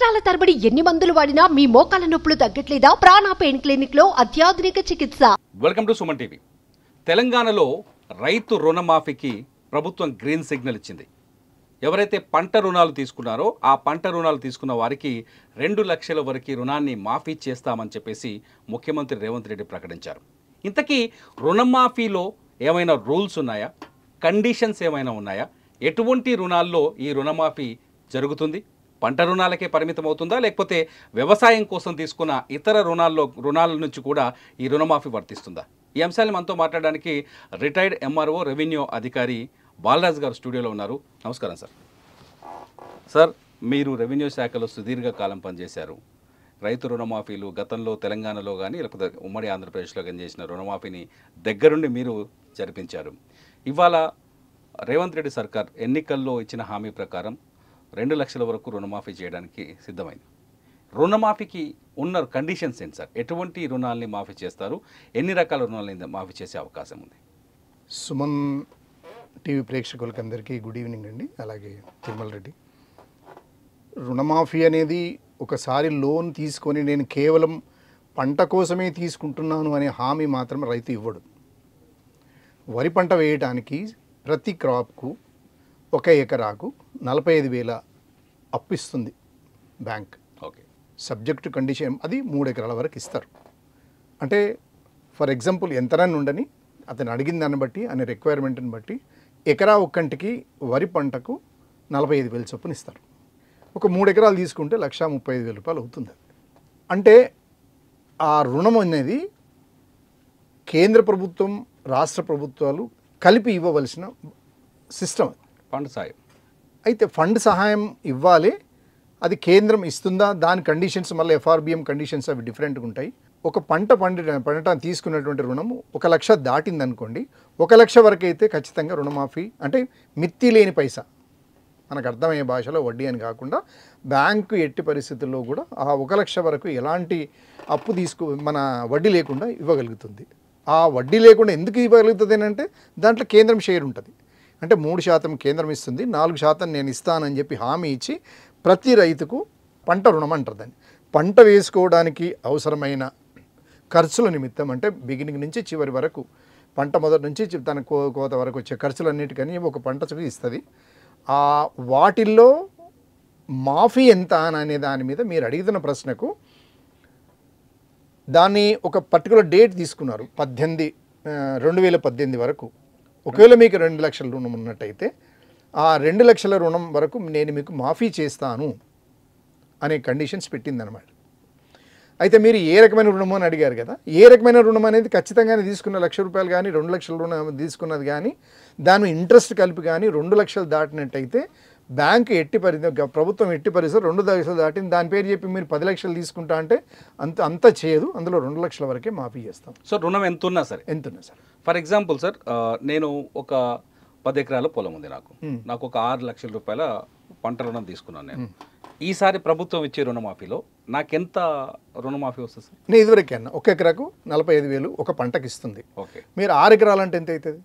సంవత్సరాల తరబడి ఎన్ని మందులు వాడినా మీ మోకాల నొప్పులు తగ్గట్లేదా? ప్రాణ పెయిన్ క్లినిక్ లో అత్యాధునిక చికిత్స. Welcome to Suman TV. తెలంగాణలో రైతు రుణమాఫీకి ప్రభుత్వం గ్రీన్ సిగ్నల్ ఇచ్చింది. ఎవరైతే పంట రుణాలు తీసుకున్నారో ఆ పంట రుణాలు తీసుకున్న వారికి 2 లక్షల వరకు రుణాన్ని మాఫీ చేస్తామని చెప్పేసి ముఖ్యమంత్రి రేవంత్ రెడ్డి ప్రకటించారు. ఇంతకీ రుణమాఫీలో ఏమైనా రూల్స్ ఉన్నాయా? కండిషన్స్ ఏమైనా ఉన్నాయా? ఎటువంటి రుణాల్లో ఈ రుణమాఫీ జరుగుతుంది? పంట రుణాలకే పరిమితం అవుతుందా, లేకపోతే వ్యవసాయం కోసం తీసుకున్న ఇతర రుణాల నుంచి కూడా ఈ రుణమాఫీ వర్తిస్తుందా? ఈ అంశాన్ని మనతో మాట్లాడడానికి రిటైర్డ్ ఎంఆర్ఓ రెవెన్యూ అధికారి బాలరాజ్ గారు స్టూడియోలో ఉన్నారు. నమస్కారం సార్. సార్, మీరు రెవెన్యూ శాఖలో సుదీర్ఘకాలం పనిచేశారు. రైతు రుణమాఫీలు గతంలో తెలంగాణలో కానీ లేకపోతే ఉమ్మడి ఆంధ్రప్రదేశ్లో కానీ చేసిన రుణమాఫీని దగ్గరుండి మీరు జరిపించారు. ఇవాళ రేవంత్ రెడ్డి సర్కార్ ఎన్నికల్లో ఇచ్చిన హామీ ప్రకారం 2 లక్షల వరకు రుణమాఫీ చేయడానికి సిద్ధమైంది. రుణమాఫీకి ఉన్న కండిషన్స్ ఏంటి సార్? ఎటువంటి రుణాలని మాఫీ చేస్తారు? ఎన్ని రకాల రుణాలని మాఫీ చేసే అవకాశం ఉంది? సుమన్ టీవీ ప్రేక్షకులకి అందరికీ గుడ్ ఈవినింగ్ అండి. అలాగే తిరుమల రెడ్డి, రుణమాఫీ అనేది ఒకసారి లోన్ తీసుకొని నేను కేవలం పంట కోసమే తీసుకుంటున్నాను అనే హామీ మాత్రం రైతు ఇవ్వడు. వరి పంట వేయడానికి ప్రతి క్రాప్కు 1 ఎకరాకు 45,000 అప్పిస్తుంది బ్యాంక్. ఓకే, సబ్జెక్ట్ కండిషన్ అది 3 ఎకరాల వరకు ఇస్తారు. అంటే ఫర్ ఎగ్జాంపుల్ ఎంతనని ఉండని అతను అడిగిన దాన్ని బట్టి అనే రిక్వైర్మెంట్ని బట్టి ఎకరా ఒక్కంటికి వరి పంటకు 45,000 చొప్పున ఇస్తారు. ఒక 3 ఎకరాలు తీసుకుంటే 1,35,000 రూపాయలు అవుతుంది. అంటే ఆ రుణం అనేది కేంద్ర ప్రభుత్వం రాష్ట్ర ప్రభుత్వాలు కలిపి ఇవ్వవలసిన సిస్టమ్. ఫండ్ సాయం అయితే ఫండ్ సహాయం ఇవ్వాలి, అది కేంద్రం ఇస్తుందా? దాని కండిషన్స్ మళ్ళీ ఎఫ్ఆర్బిఎం కండిషన్స్ అవి డిఫరెంట్గా ఉంటాయి. ఒక పంట తీసుకున్నటువంటి రుణము 1 లక్ష దాటిందనుకోండి, 1 లక్ష వరకు అయితే ఖచ్చితంగా రుణమాఫీ, అంటే మిత్తి లేని పైసా, మనకు అర్థమయ్యే భాషలో వడ్డీ అని కాకుండా బ్యాంకు ఎట్టి పరిస్థితుల్లో కూడా ఆ 1 లక్ష వరకు ఎలాంటి అప్పు మన వడ్డీ లేకుండా ఇవ్వగలుగుతుంది. ఆ వడ్డీ లేకుండా ఎందుకు ఇవ్వగలుగుతుంది అంటే దాంట్లో కేంద్రం షేర్ ఉంటుంది. అంటే 3% కేంద్రం ఇస్తుంది, 4% నేను ఇస్తానని చెప్పి హామీ ఇచ్చి ప్రతి రైతుకు పంట రుణం అంటారు దాన్ని. పంట వేసుకోవడానికి అవసరమైన ఖర్చుల నిమిత్తం, అంటే బిగినింగ్ నుంచి చివరి వరకు, పంట మొదటి నుంచి తన కోత వరకు వచ్చే ఖర్చులన్నిటికని ఒక పంటకు ఇస్తుంది. వాటిల్లో మాఫీ ఎంత అనే దాని మీద మీరు అడుగుతున్న ప్రశ్నకు దాన్ని ఒక పర్టికులర్ డేట్ తీసుకున్నారు, 2018 వరకు. ఒకవేళ మీకు 2 లక్షల రుణం ఉన్నట్టయితే ఆ 2 లక్షల రుణం వరకు నేను మీకు మాఫీ చేస్తాను అనే కండిషన్స్ పెట్టిందనమాట. అయితే మీరు ఏ రకమైన రుణం అని అడిగారు కదా, ఏ రకమైన రుణం అనేది ఖచ్చితంగానే తీసుకున్న 1 లక్ష రూపాయలు కానీ 2 లక్షల రుణం తీసుకున్నది కానీ దాని ఇంట్రెస్ట్ కలిపి కానీ 2 లక్షలు దాటినట్టయితే బ్యాంకు ప్రభుత్వం ఎట్టి పరిస్థితి 2 లక్షలు దాటింది దాని పేరు చెప్పి మీరు 10 లక్షలు తీసుకుంటా అంటే అంత చేయదు. అందులో 2 లక్షల వరకే మాఫీ చేస్తాం. సో రుణం ఎంత ఉన్నా సరే ఫర్ ఎగ్జాంపుల్ సార్, నేను ఒక 10 ఎకరాల పొలం ఉంది, నాకు ఒక 6 లక్షల రూపాయల పంట రుణం తీసుకున్నాను నేను. ఈసారి ప్రభుత్వం ఇచ్చే రుణమాఫీలో నాకెంత రుణమాఫీ వస్తుంది సార్? నేను ఇదివరకే అన్న 1 ఎకరాకు 45,000 ఒక పంటకి ఇస్తుంది. ఓకే, మీరు 6 ఎకరాలు అంటే ఎంత అవుతుంది?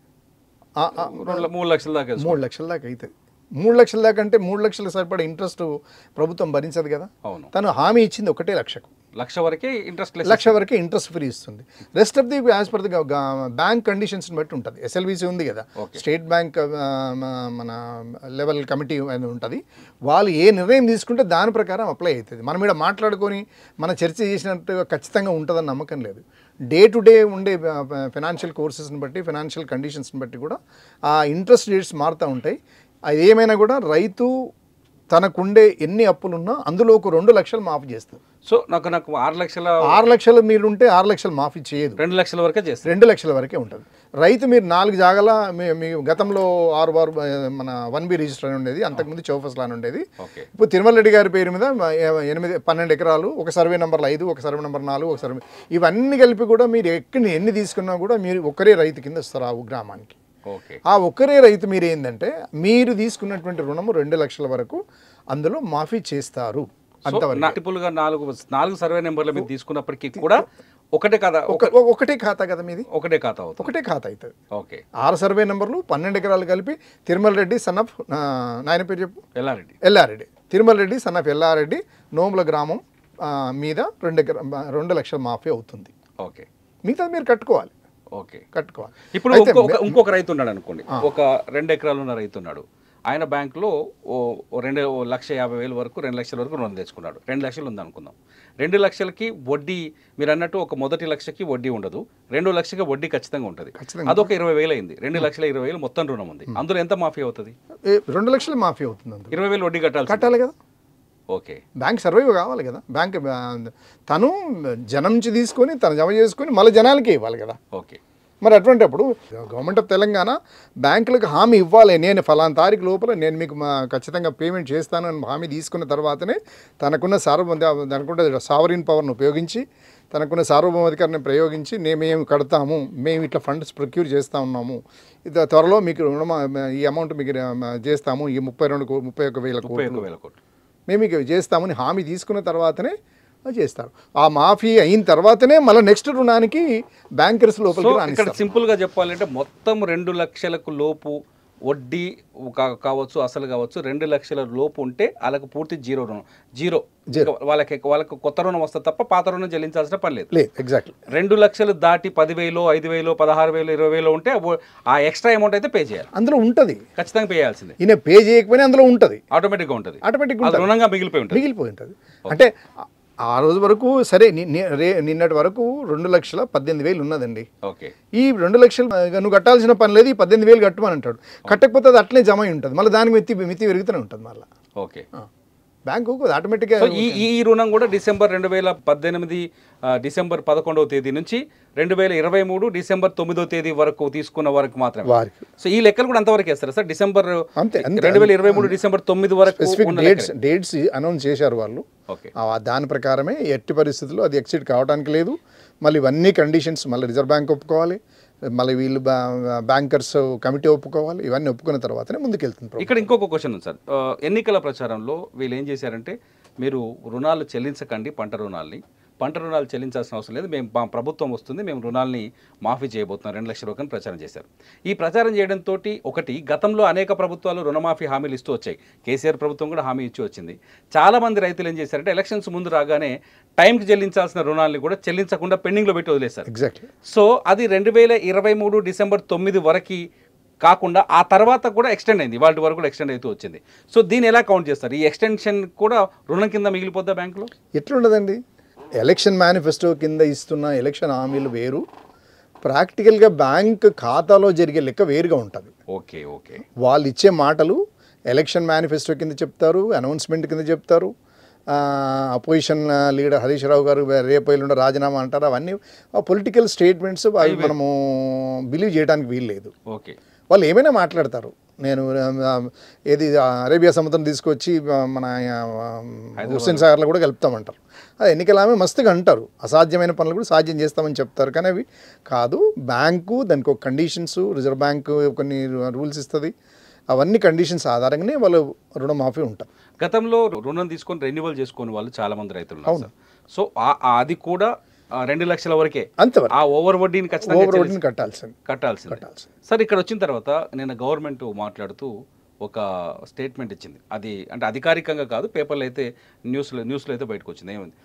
3 లక్షల దాకా. 3 లక్షల దాకా అవుతుంది. 3 లక్షల దాకా అంటే 3 లక్షల సరిపడే ఇంట్రెస్ట్ ప్రభుత్వం భరించదు కదా. అవును, తను హామీ ఇచ్చింది 1 లక్షకు. 1 లక్ష వరకే ఇంట్రెస్ట్, 1 లక్ష వరకే ఇంట్రెస్ట్ ఫ్రీ ఇస్తుంది. Rest of the as per the bank conditions బట్టి ఉంటుంది. ఎస్ఎల్బిసి ఉంది కదా, స్టేట్ బ్యాంక్ మన లెవెల్ కమిటీ అని ఉంటుంది. వాళ్ళు ఏ నిర్ణయం తీసుకుంటే దాని ప్రకారం అప్లై అవుతుంది. మనం ఇక్కడ మాట్లాడుకొని మన చర్చ చేసినట్టుగా ఖచ్చితంగా ఉంటుందని నమ్మకం లేదు. డే టు డే ఉండే ఫైనాన్షియల్ కోర్సెస్ని బట్టి, ఫైనాన్షియల్ కండిషన్స్ని బట్టి కూడా ఆ ఇంట్రెస్ట్ రేట్స్ మారుతూ ఉంటాయి. అది ఏమైనా కూడా రైతు తనకుండే ఎన్ని అప్పులున్నా అందులో ఒక 2 లక్షలు మాఫీ చేస్తారు. సో నాకు 6 లక్షలు మీరు ఉంటే 6 లక్షలు మాఫీ చేయదు, 2 లక్షల వరకే చేస్తారు. 2 లక్షల వరకే ఉంటుంది. రైతు మీరు 4 జాగాల మీ గతంలో 6 మన 1B రిజిస్టర్ అని ఉండేది, అంతకుముందు చౌఫస్లా అని ఉండేది. ఇప్పుడు తిరుమల రెడ్డి గారి పేరు మీద 12 ఎకరాలు, ఒక సర్వే నెంబర్ 5, ఒక సర్వే నెంబర్ 4, ఒక సర్వే, ఇవన్నీ కలిపి కూడా మీరు ఎన్ని తీసుకున్నా కూడా మీరు ఒకరే రైతు కింద వస్తారు ఆ గ్రామానికి. ఆ ఒక్కరే రైతు మీరు ఏంటంటే మీరు తీసుకున్నటువంటి రుణము 2 లక్షల వరకు అందులో మాఫీ చేస్తారు. అంతవరకు 4 సర్వే నెంబర్ల మీద తీసుకున్నప్పటికీ కూడా ఒకటే ఖాతా కదా మీది, ఒకటే ఖాతా అవుతుంది. ఓకే, 6 సర్వే నెంబర్లు 12 ఎకరాలు కలిపి తిరుమల రెడ్డి సన్ ఆఫ్ నాయన పేరు చెప్పు, ఎల్లారెడ్డి తిరుమల రెడ్డి సన్ ఆఫ్ ఎల్లారెడ్డి నోముల గ్రామం మీద 2 లక్షల మాఫీ అవుతుంది. ఓకే, మిగతా మీరు కట్టుకోవాలి. ఓకే, కట్టుకోవాలి. ఇప్పుడు ఇంకొక రైతు ఉన్నాడు అనుకోండి, ఒక 2 ఎకరాలు ఉన్న రైతు ఉన్నాడు. ఆయన బ్యాంకులో 2,50,000 వరకు 2 లక్షల వరకు రుణం తెచ్చుకున్నాడు. 2 లక్షలు ఉంది అనుకుందాం. 2 లక్షలకి వడ్డీ మీరు అన్నట్టు ఒక మొదటి లక్షకి వడ్డీ ఉండదు, 2 లక్షకి వడ్డీ ఖచ్చితంగా ఉంటుంది. అదొక 20,000 అయింది. 2,20,000 మొత్తం రుణం ఉంది. అందులో ఎంత మాఫీ అవుతుంది? 2 లక్షలు మాఫీ అవుతుంది. 20,000 వడ్డీ కట్టాలి కదా. ఓకే, బ్యాంక్ సర్వైవ్ కావాలి కదా. బ్యాంక్ తను జనం నుంచి తీసుకొని తను జమ చేసుకొని మళ్ళీ జనాలకి ఇవ్వాలి కదా. ఓకే, మరి అటువంటిప్పుడు గవర్నమెంట్ ఆఫ్ తెలంగాణ బ్యాంకులకు హామీ ఇవ్వాలి. నేను ఫలానా తారీఖు లోపల నేను మీకు ఖచ్చితంగా పేమెంట్ చేస్తాను అని హామీ తీసుకున్న తర్వాతనే తనకున్న సావరిన్ పవర్ను ఉపయోగించి తనకున్న సార్వభౌమాధికారాన్ని ప్రయోగించి మేము కడతాము, మేము ఇట్లా ఫండ్స్ ప్రొక్యూర్ చేస్తూ ఉన్నాము, ఇది త్వరలో మీకు ఈ అమౌంట్ మీకు చేస్తాము, ఈ 31,000 కోట్లు మేము మీకు చేస్తామని హామీ తీసుకున్న తర్వాతనే చేస్తారు. ఆ మాఫీ అయిన తర్వాతనే మళ్ళీ నెక్స్ట్ రుణానికి బ్యాంకర్స్ లోపలికి ఇక్కడ సింపుల్గా చెప్పాలంటే మొత్తం 2 లక్షలకు లోపు వడ్డీ కావచ్చు, అసలు కావచ్చు, 2 లక్షల లోపు ఉంటే వాళ్ళకి పూర్తి జీరో రుణం. జీరో వాళ్ళకి కొత్త రుణం వస్తే తప్ప పాత రుణం చెల్లించాల్సిన పని లేదు. ఎగ్జాక్ట్లీ 2 లక్షలు దాటి 10,000, 5,000, 16,000, 20,000 ఉంటే ఆ ఎక్స్ట్రా అమౌంట్ అయితే పే చేయాలి. అందులో ఉంటుంది, ఖచ్చితంగా పే చేయాల్సిందే. ఈయన పే చేయకపోయినా అందులో ఉంటుంది, ఆటోమేటిక్గా ఉంటుంది, రుణంగా మిగిలిపోయి ఉంటుంది. అంటే ఆ రోజు వరకు సరే నిన్నటి వరకు 2,18,000 ఉన్నదండి. ఓకే, ఈ 2 లక్షలు నువ్వు కట్టాల్సిన పని లేదు, ఈ 18,000 కట్టమని అంటాడు. కట్టకపోతే అది అట్లే జమ అయి ఉంటుంది, మళ్ళీ దానికి మితి పెరుగుతూనే ఉంటుంది. మళ్ళీ ఓకే, బ్యాంకు ఆటోమేటిక్గా ఈ రుణం కూడా డిసెంబర్ 2018 డిసెంబర్ 11వ తేదీ నుంచి 2023 డిసెంబర్ 9వ తేదీ వరకు తీసుకున్న వరకు మాత్రమే. సో ఈ లెక్కలు కూడా అంతవరకు వేస్తారు సార్. డిసెంబర్ 2023 డిసెంబర్ 9 వరకు స్పెసిఫిక్ డేట్స్ అనౌన్స్ చేశారు వాళ్ళు. దాని ప్రకారమే ఎట్టి పరిస్థితుల్లో అది ఎక్సిట్ కావడానికి లేదు. మళ్ళీ ఇవన్నీ కండిషన్స్ మళ్ళీ రిజర్వ్ బ్యాంక్ ఒప్పుకోవాలి, మళ్ళీ వీళ్ళు బ్యాంకర్స్ కమిటీ ఒప్పుకోవాలి. ఇవన్నీ ఒప్పుకున్న తర్వాతనే ముందుకెళ్తుంది. ఇక్కడ ఇంకొక క్వశ్చన్ ఉంది సార్. ఎన్నికల ప్రచారంలో వీళ్ళు ఏం చేశారంటే, మీరు రుణాలు చెల్లించకండి, పంట రుణాలు చెల్లించాల్సిన అవసరం లేదు, మా ప్రభుత్వం వస్తుంది, మేము రుణాలని మాఫీ చేయబోతున్నాం 2 లక్షల రూపాయలు ప్రచారం చేశారు. ఈ ప్రచారం చేయడంతో ఒకటి, గతంలో అనేక ప్రభుత్వాలు రుణమాఫీ హామీలు ఇస్తూ వచ్చాయి. కేసీఆర్ ప్రభుత్వం కూడా హామీ ఇచ్చి వచ్చింది. చాలామంది రైతులు ఏం చేశారంటే, ఎలక్షన్స్ ముందు రాగానే టైంకి చెల్లించాల్సిన రుణాలని కూడా చెల్లించకుండా పెండింగ్లో పెట్టి వదిలేశారు. ఎగ్జాక్ట్లీ. సో అది 2023 డిసెంబర్ 9 వరకు కాకుండా ఆ తర్వాత కూడా ఎక్స్టెండ్ అయింది, వాటి వరకు కూడా ఎక్స్టెండ్ అవుతూ వచ్చింది. సో దీన్ని ఎలా కౌంట్ చేస్తారు? ఈ ఎక్స్టెన్షన్ కూడా రుణం కింద మిగిలిపోద్దా బ్యాంకులో? ఎట్లుండదండి, ఎలక్షన్ మేనిఫెస్టో కింద ఇస్తున్న ఎలక్షన్ హామీలు వేరు, ప్రాక్టికల్గా బ్యాంక్ ఖాతాలో జరిగే లెక్క వేరుగా ఉంటుంది. Okay, okay. వాళ్ళు ఇచ్చే మాటలు ఎలక్షన్ మేనిఫెస్టో కింద చెప్తారు, అనౌన్స్మెంట్ కింద చెప్తారు. అపోజిషన్ లీడర్ హరీష్ రావు గారు రేపు ఎల్లుండి రాజీనామా అంటారు. అవన్నీ పొలిటికల్ స్టేట్మెంట్స్, అవి మనము బిలీవ్ చేయడానికి వీలు లేదు. ఓకే, వాళ్ళు ఏమైనా మాట్లాడతారు. నేను ఏది అరేబియా సముద్రం తీసుకొచ్చి మన హుస్సేన్ సాగర్లో కూడా కలుపుతామంటారు. అది ఎన్నికల ఆమె మస్తుగా అంటారు. అసాధ్యమైన పనులు కూడా సాధ్యం చేస్తామని చెప్తారు. కానీ అవి కాదు. బ్యాంకు దానికి ఒక కండిషన్స్, రిజర్వ్ బ్యాంకు కొన్ని రూల్స్ ఇస్తుంది. అవన్నీ కండిషన్స్ ఆధారంగానే వాళ్ళు రుణమాఫీ ఉంటారు. గతంలో రుణం తీసుకొని రెన్యువల్ చేసుకునే వాళ్ళు చాలా మంది రైతులు ఉన్నారు. సో అది కూడా 2 లక్షల వరకే, అంతవరకు ఆ ఓవర్ వడ్డీని ఖచ్చితంగా కట్టాల్సింది. సార్ ఇక్కడ వచ్చిన తర్వాత నిన్న గవర్నమెంట్ మాట్లాడుతూ ఒక స్టేట్మెంట్ ఇచ్చింది. అది అంటే అధికారికంగా కాదు, పేపర్లో అయితే న్యూస్లో అయితే బయటకు వచ్చింది. ఏముంది,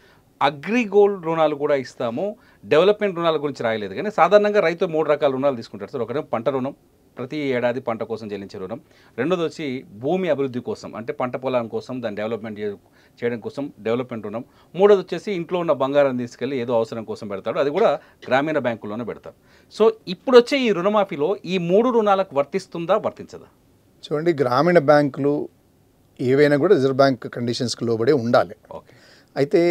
అగ్రిగోల్డ్ రుణాలు కూడా ఇస్తాము, డెవలప్మెంట్ రుణాల గురించి రాయలేదు. కానీ సాధారణంగా రైతు 3 రకాల రుణాలు తీసుకుంటారు సార్. ఒకటి పంట రుణం, ప్రతి ఏడాది పంట కోసం చెల్లించే రుణం. రెండోది వచ్చి భూమి అభివృద్ధి కోసం, అంటే పంట పొలం కోసం దాన్ని డెవలప్మెంట్ చేయడం కోసం డెవలప్మెంట్ రుణం. మూడోది వచ్చేసి ఇంట్లో ఉన్న బంగారం తీసుకెళ్ళి ఏదో అవసరం కోసం పెడతాడు, అది కూడా గ్రామీణ బ్యాంకుల్లోనే పెడతారు. సో ఇప్పుడు వచ్చే ఈ రుణమాఫీలో ఈ 3 రుణాలకు వర్తిస్తుందా, వర్తించదా? చూడండి, గ్రామీణ బ్యాంకులు ఏవైనా కూడా రిజర్వ్ బ్యాంక్ కండిషన్స్కి లోబడే ఉండాలి. ఓకే. అయితే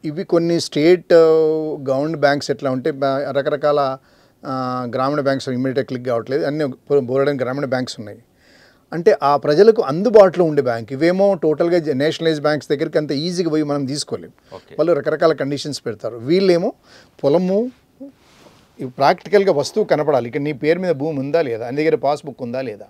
ఇవి కొన్ని స్టేట్ గవర్నమెంట్ బ్యాంక్స్ ఎట్లా ఉంటే రకరకాల గ్రామీణ బ్యాంక్స్ ఇమ్మీడియట్గా క్లిక్ కావట్లేదు, అన్నీ బోలెడని గ్రామీణ బ్యాంక్స్ ఉన్నాయి. అంటే ఆ ప్రజలకు అందుబాటులో ఉండే బ్యాంక్ ఇవేమో టోటల్గా నేషనలైజ్ బ్యాంక్స్ దగ్గరికి అంత ఈజీగా పోయి మనం తీసుకోలేము. వాళ్ళు రకరకాల కండిషన్స్ పెడతారు. వీళ్ళేమో పొలము ప్రాక్టికల్గా వస్తువు కనపడాలి. ఇక నీ పేరు మీద భూమి ఉందా లేదా, నీ దగ్గర పాస్బుక్ ఉందా లేదా,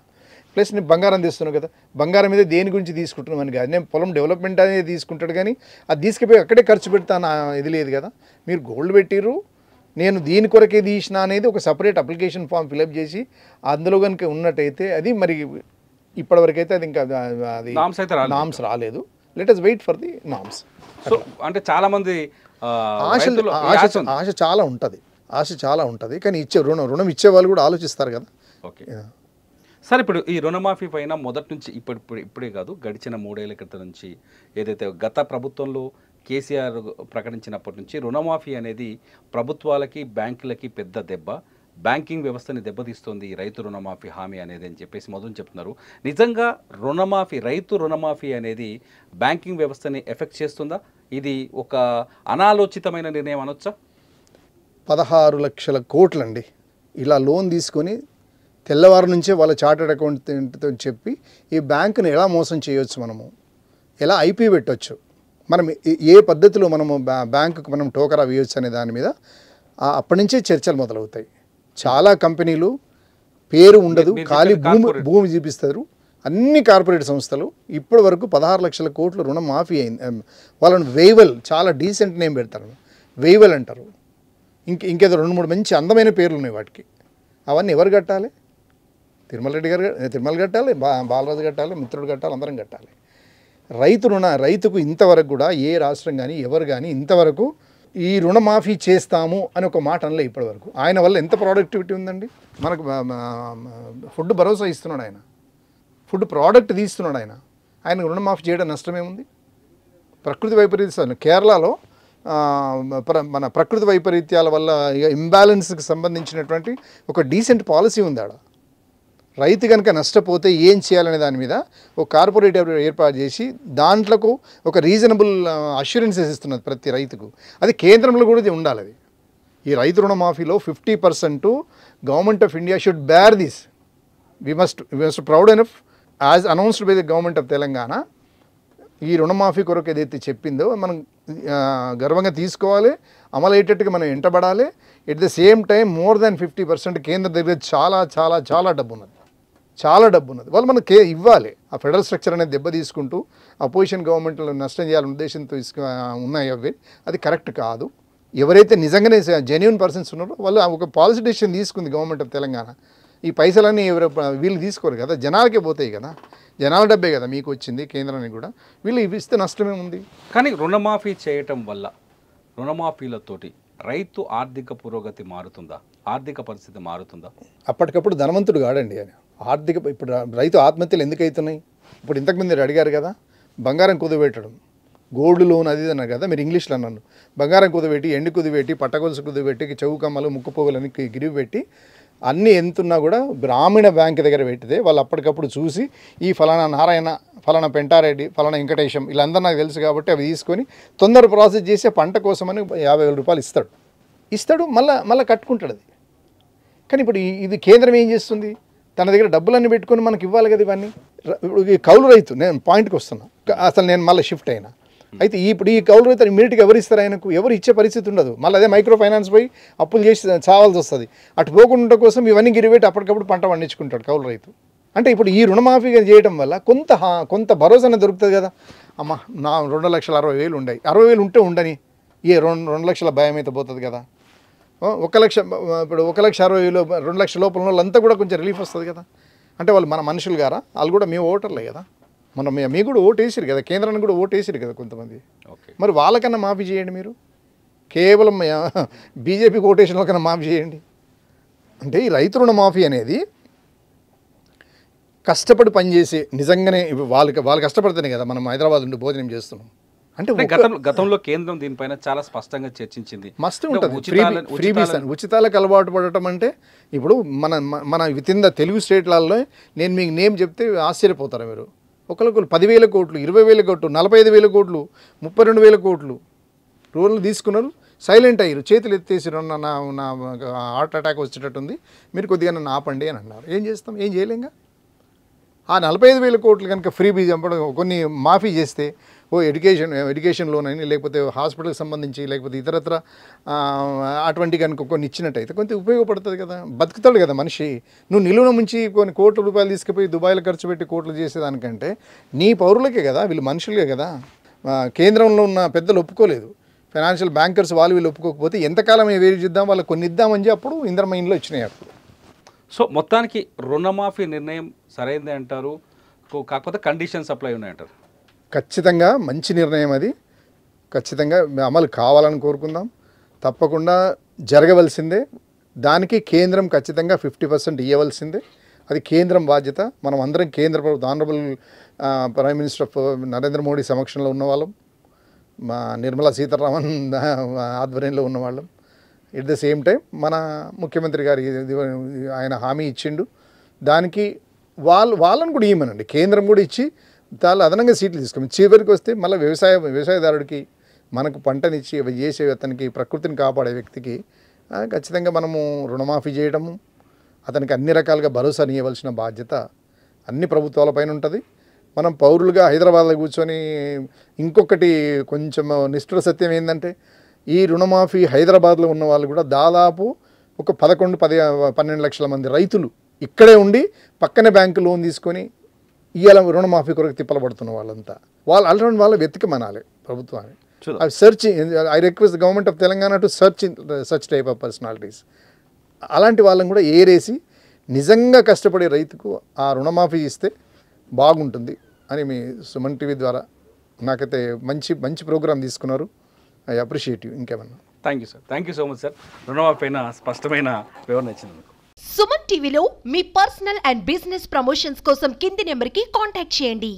ప్లస్ నేను బంగారం తీస్తున్నావు కదా, బంగారం మీద దేని గురించి తీసుకుంటున్నావు అని కాదు. నేను పొలం డెవలప్మెంట్ అనేది తీసుకుంటాడు, కానీ అది తీసుకుపోయి అక్కడే ఖర్చు పెడతాను ఇది లేదు కదా. మీరు గోల్డ్ పెట్టిర్రు, నేను దీని కొరకే తీసిన అనేది ఒక సపరేట్ అప్లికేషన్ ఫామ్ ఫిలప్ చేసి అందులో కనుక ఉన్నట్టయితే అది మరి ఇప్పటివరకైతే అది ఇంకా అది నామ్స్ రాలేదు. Let us wait for the norms. So అంటే చాలా మంది రైతులు ఈ ఆశ ఉంది. ఆశ చాలా ఉంటుంది కానీ రుణం ఇచ్చే వాళ్ళు కూడా ఆలోచిస్తారు కదా. ఓకే సార్, ఇప్పుడు ఈ రుణమాఫీ పైన మొదటి నుంచి ఇప్పుడే కాదు, గడిచిన 3 ఏళ్ల క్రితం నుంచి ఏదైతే గత ప్రభుత్వంలో కేసీఆర్ ప్రకటించినప్పటి నుంచి రుణమాఫీ అనేది ప్రభుత్వాలకి బ్యాంకులకి పెద్ద దెబ్బ, బ్యాంకింగ్ వ్యవస్థని దెబ్బతీస్తుంది ఈ రైతు రుణమాఫీ హామీ అనేది అని చెప్పేసి మొదలు చెప్తున్నారు. నిజంగా రైతు రుణమాఫీ అనేది బ్యాంకింగ్ వ్యవస్థని ఎఫెక్ట్ చేస్తుందా? ఇది ఒక అనాలోచితమైన నిర్ణయం అనొచ్చా? 16 లక్షల కోట్లండి ఇలా లోన్ తీసుకొని తెల్లవారు నుంచే వాళ్ళ చార్టెడ్ అకౌంటెంట్తో చెప్పి ఈ బ్యాంకుని ఎలా మోసం చేయొచ్చు, మనము ఎలా ఐపీ పెట్టవచ్చు, మనం ఏ పద్ధతిలో మనము బ్యాంకుకు మనం టోకరా వేయొచ్చు అనే దాని మీద అప్పటి నుంచే చర్చలు మొదలవుతాయి. చాలా కంపెనీలు పేరు ఉండదు, ఖాళీ భూమి చూపిస్తారు, అన్ని కార్పొరేట్ సంస్థలు ఇప్పటి వరకు 16 లక్షల కోట్లు రుణం మాఫీ అయింది. వాళ్ళని వేవల్, చాలా డీసెంట్ నేమ్ పెడతారు, వేవల్ అంటారు. ఇంకేదో 2-3 మంచి అందమైన పేర్లు ఉన్నాయి వాటికి. అవన్నీ ఎవరు కట్టాలి? తిరుమల కట్టాలి, బాలరాజు కట్టాలి, మిత్రుడు కట్టాలి, అందరం కట్టాలి. రైతుకు ఇంతవరకు కూడా ఏ రాష్ట్రం కానీ ఎవరు కానీ ఇంతవరకు ఈ రుణమాఫీ చేస్తాము అని ఒక మాట అనలే ఇప్పటి వరకు. ఆయన వల్ల ఎంత ప్రొడక్టివిటీ ఉందండి. మనకు ఫుడ్ భరోసా ఇస్తున్నాడు ఆయన, ఫుడ్ ప్రోడక్ట్ తీస్తున్నాడు ఆయన రుణమాఫీ చేయడం నష్టమేముంది? ప్రకృతి వైపరీత్యాలు కేరళలో మన ప్రకృతి వైపరీత్యాల వల్ల ఇంబ్యాలెన్స్కి సంబంధించినటువంటి ఒక డీసెంట్ పాలసీ ఉంది ఆడ. రైతు కనుక నష్టపోతే ఏం చేయాలనే దాని మీద ఒక కార్పొరేట్ ఏర్పాటు చేసి దాంట్లకు ఒక రీజనబుల్ అష్యూరెన్సెస్ ఇస్తున్నది ప్రతి రైతుకు. అది కేంద్రంలో కూడా ఉండాలి. అది ఈ రైతు రుణమాఫీలో 50% government of India should bear this. We must proud enough as announced by the government of Telangana. ఈ రుణమాఫీ కొరకు ఏదైతే చెప్పిందో మనం గర్వంగా తీసుకోవాలి, అమలయ్యేటట్టుగా మనం వెంటబడాలి. At the same time more than 50% కేంద్ర దగ్గర చాలా చాలా చాలా డబ్బు ఉన్నది, వాళ్ళు మనకి ఇవ్వాలి. ఆ ఫెడరల్ స్ట్రక్చర్ అనేది దెబ్బ తీసుకుంటూ అపోజిషన్ గవర్నమెంట్లో నష్టం చేయాలనే ఉద్దేశంతో ఉన్నాయి అవి. అది కరెక్ట్ కాదు. ఎవరైతే నిజంగానే జెన్యూన్ పర్సన్స్ ఉన్నారో వాళ్ళు ఒక పాలసీ డెసిషన్ తీసుకుంది గవర్నమెంట్ ఆఫ్ తెలంగాణ. ఈ పైసలన్నీ వీళ్ళు తీసుకోరు కదా, జనాలకే పోతాయి కదా, జనాల డబ్బే కదా మీకు వచ్చింది కేంద్రానికి కూడా. వీళ్ళు ఇస్తే నష్టమే ఉంది. కానీ రుణమాఫీ చేయటం వల్ల, రుణమాఫీలతోటి రైతు ఆర్థిక పురోగతి మారుతుందా? ఆర్థిక పరిస్థితి మారుతుందా? అప్పటికప్పుడు ధనవంతుడు కాడండి ఆయన. ఇప్పుడు రైతు ఆత్మహత్యలు ఎందుకు అవుతున్నాయి? ఇప్పుడు ఇంతకుముందు మీరు అడిగారు కదా, బంగారం కుదువెట్టడం, గోల్డ్ లోన్ అది అన్నారు కదా, మీరు ఇంగ్లీష్లో అన్నాను. బంగారం కుదువెట్టి, ఎండు కుదువెట్టి, పట్టగొలుసు కుదువెట్టి, చౌకమ్మలు, ముక్కుపోగులని గిరివి పెట్టి అన్నీ ఎంతున్నా కూడా గ్రామీణ బ్యాంక్ దగ్గర పెట్టితే వాళ్ళు అప్పటికప్పుడు చూసి ఈ ఫలానా నారాయణ, ఫలానా పెంటారెడ్డి, ఫలానా వెంకటేశం వీళ్ళందరూ నాకు తెలుసు కాబట్టి అవి తీసుకొని తొందర ప్రాసెస్ చేసి పంట కోసమని 50,000 రూపాయలు ఇస్తాడు, మళ్ళీ కట్టుకుంటాడు అది. కానీ ఇప్పుడు ఇది కేంద్రం ఏం చేస్తుంది? తన దగ్గర డబ్బులన్నీ పెట్టుకొని మనకి ఇవ్వాలి కదా ఇవన్నీ. ఇప్పుడు ఈ కౌలు రైతు, నేను పాయింట్కి వస్తున్నా, అసలు నేను మళ్ళీ షిఫ్ట్ అయినా. అయితే ఇప్పుడు ఈ కౌలు రైతు ఇమీడియట్గా ఎవరు ఇస్తారు? ఆయనకు ఎవరు ఇచ్చే పరిస్థితి ఉండదు. మళ్ళీ అదే మైక్రో ఫైనాన్స్ పోయి అప్పులు చేసి చావాల్సి వస్తుంది. అటు పోకుండా కోసం ఇవన్నీ గిరిపెట్టి అప్పటికప్పుడు పంట పండించుకుంటాడు కౌలు రైతు. అంటే ఇప్పుడు ఈ రుణమాఫీ చేయడం వల్ల కొంత భరోసా దొరుకుతుంది కదా. అమ్మ నా 2,60,000 ఉన్నాయి, 60,000 ఉంటే ఉండని, 2 లక్షల భయం అయితే పోతుంది కదా. 1 లక్ష, ఇప్పుడు 1,60,000 2 లక్షల లోపల వాళ్ళంతా కూడా కొంచెం రిలీఫ్ వస్తుంది కదా. అంటే వాళ్ళు మన మనుషులు గారా? వాళ్ళు కూడా మేము ఓటర్లే కదా, మీకు కూడా ఓటు వేసారు కదా, కేంద్రానికి కూడా ఓటు వేసారు కదా కొంతమంది. మరి వాళ్ళకన్నా మాఫీ చేయండి. మీరు కేవలం బీజేపీకి ఓటేసిన వాళ్ళకన్నా మాఫీ చేయండి. అంటే ఈ రైతు రుణమాఫీ అనేది కష్టపడి పనిచేసి నిజంగానే వాళ్ళు కష్టపడితేనే కదా మనం హైదరాబాద్ నుండి భోజనం చేస్తున్నాం. అంటే గతంలో కేంద్రం దీనిపైన చాలా స్పష్టంగా చర్చించింది. మస్తు ఉంటుంది ఉచితాలకు అలవాటు పడటం. అంటే ఇప్పుడు మన విత్ ఇన్ ద తెలుగు స్టేట్లలో నేను మీకు నేమ్ చెప్తే ఆశ్చర్యపోతారు మీరు. ఒకరికి 10,000 కోట్లు, 20,000 కోట్లు, 45,000 కోట్లు, 32,000 కోట్లు రోడ్లు తీసుకున్నారు, సైలెంట్ అయ్యారు, చేతులు ఎత్తేసారు. నా హార్ట్ అటాక్ వచ్చేటట్టుంది, మీరు కొద్దిగా నన్ను ఆపండి అని అన్నారు. ఏం చేస్తాం? ఏం చేయలేంగా. ఆ 45,000 కోట్లు కనుక ఫ్రీ బీజ్ చంపడం, కొన్ని మాఫీ చేస్తే ఎడ్యుకేషన్ లోన్ అని, లేకపోతే హాస్పిటల్కి సంబంధించి, లేకపోతే ఇతరత్ర అటువంటి కనుక కొన్ని ఇచ్చినట్టయితే కొంత ఉపయోగపడుతుంది కదా, బతుకుతాడు కదా మనిషి. నువ్వు నిలువున ముంచి కొన్ని కోట్ల రూపాయలు తీసుకుపోయి దుబాయ్లో ఖర్చు పెట్టి కోట్లు చేసేదానికంటే నీ పౌరులకే కదా, వీళ్ళు మనుషులే కదా. కేంద్రంలో ఉన్న పెద్దలు ఒప్పుకోలేదు, ఫైనాన్షియల్ బ్యాంకర్స్ వీళ్ళు ఒప్పుకోకపోతే ఎంతకాలం వేరు చేద్దాం, వాళ్ళకి కొన్ని ఇద్దామని చెప్పి అప్పుడు ఇంద్రమైన్లో ఇచ్చినాయి అప్పుడు. సో మొత్తానికి రుణమాఫీ నిర్ణయం సరైందే అంటారు, కాకపోతే కండిషన్స్ అప్లై ఉన్నాయంటారు. ఖచ్చితంగా మంచి నిర్ణయం అది. ఖచ్చితంగా అమలు కావాలని కోరుకుందాం. తప్పకుండా జరగవలసిందే. దానికి కేంద్రం ఖచ్చితంగా 50% ఇవ్వవలసిందే. అది కేంద్రం బాధ్యత. మనం అందరం కేంద్ర ప్రభుత్వం honourable prime minister of Narendra Modi సమక్షంలో ఉన్నవాళ్ళం, మా నిర్మలా సీతారామన్ ఆధ్వర్యంలో ఉన్నవాళ్ళం. ఎట్ ద సేమ్ టైం మన ముఖ్యమంత్రి గారు ఆయన హామీ ఇచ్చిండు. దానికి వాళ్ళని కూడా ఇవ్వమనండి, కేంద్రం కూడా ఇచ్చి చాలా అదనంగా సీట్లు తీసుకోండి. చివరికి వస్తే మళ్ళీ వ్యవసాయదారుడికి మనకు పంటనిచ్చి అవి చేసే అతనికి ప్రకృతిని కాపాడే వ్యక్తికి ఖచ్చితంగా మనము రుణమాఫీ చేయడము, అతనికి అన్ని రకాలుగా భరోసాని ఇవ్వాల్సిన బాధ్యత అన్ని ప్రభుత్వాలపైన ఉంటుంది. మనం పౌరులుగా హైదరాబాద్లో కూర్చొని ఇంకొకటి కొంచెం నిష్ఠుర సత్యం ఏంటంటే, ఈ రుణమాఫీ హైదరాబాద్లో ఉన్న వాళ్ళు కూడా దాదాపు ఒక 11-12 లక్షల మంది రైతులు ఇక్కడే ఉండి పక్కనే బ్యాంకు లోన్ తీసుకొని ఇవాళ రుణమాఫీ కొరకు తిప్పలబడుతున్న వాళ్ళంతా అలాంటి వాళ్ళు వెతికమనాలి ప్రభుత్వాన్ని. Search I request government of Telangana to search such type of personalities. అలాంటి వాళ్ళని కూడా ఏరేసి నిజంగా కష్టపడే రైతుకు ఆ రుణమాఫీ ఇస్తే బాగుంటుంది అని మీ సుమన్ టీవీ ద్వారా నాకైతే మంచి ప్రోగ్రామ్ తీసుకున్నారు. I appreciate you. ఇంకేమన్నా? Thank you so much sir. రుణమాఫీ పైన స్పష్టమైన వివరణ ఇచ్చినందుకు. సుమన్ టీవీలో మీ పర్సనల్ అండ్ బిజినెస్ ప్రమోషన్స్ కోసం కింది నెంబర్కి కాంటాక్ట్ చేయండి.